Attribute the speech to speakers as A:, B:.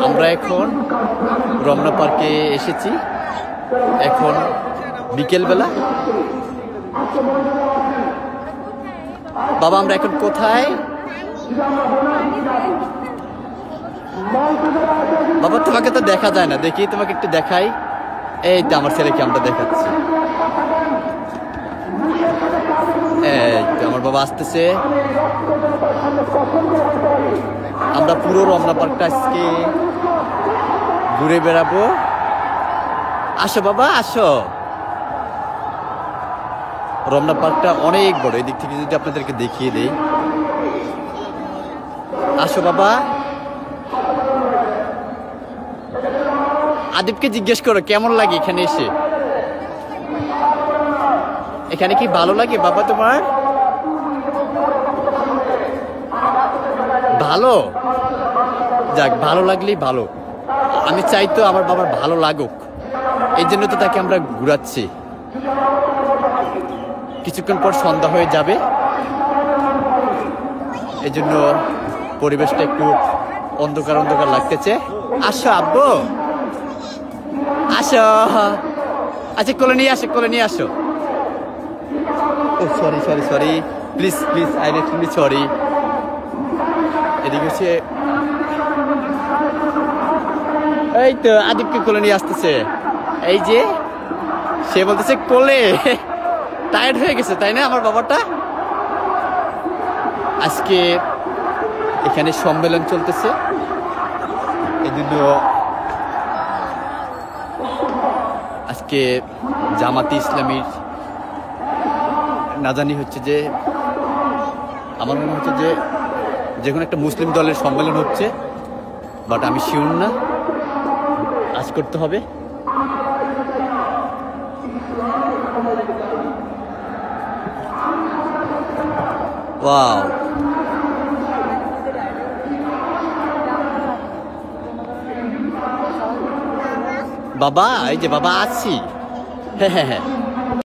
A: আমরা এখন রমনা পার্কে এসেছি। এখন বিকেলবেলা। বাবা আমরা এখন কোথায়? বাবা তোমাকে তো দেখা যায় না, দেখি তোমাকে একটু দেখাই। এই তো আমার ছেলেকে আমরা দেখাচ্ছি। এই তো আমার বাবা আসতেছে। আমরা পুরো রমনা পার্কটা আজকে ঘুরে বেড়াবো। আসো বাবা আসো। রমনা পার্কটা অনেক বড়, এদিক থেকে যদি আপনাদেরকে দেখিয়ে দেই। আসো বাবা। আদিবকে জিজ্ঞেস করো কেমন লাগে এখানে এসে। এখানে কি ভালো লাগে বাবা তোমার? ভালো, যাক ভালো লাগলেই ভালো। আমি চাই তো আমার বাবার ভালো লাগুক, এই জন্য তো তাকে আমরা ঘুরাচ্ছি। কিছুক্ষণ পর সন্ধ্যা হয়ে যাবে, এই জন্য পরিবেশটা একটু অন্ধকার অন্ধকার লাগতেছে। আসো আব্বু আসো। আচ্ছা কোলে নিয়ে আসো, কোলে নিয়ে আসো। Oh sorry sorry sorry, please please, I am extremely sorry. এদিকে হচ্ছে এই তো আদিবকে কোলে নিয়ে আসতেছে। এই যে সে বলতেছে কোলে। টায়ার্ড হয়ে গেছে তাই না আমার বাবাটা? আজকে এখানে সম্মেলন চলতেছে, এই জন্য আজকে জামাতে ইসলামীর না জানি হচ্ছে যে, আমার মনে হচ্ছে যে যে কোনো একটা মুসলিম দলের সম্মেলন হচ্ছে, বাট আমি শিওর না। আজ করতে হবে। ওয়াও, বাবা এই যে বাবা আছি। হ্যাঁ হ্যাঁ হ্যাঁ।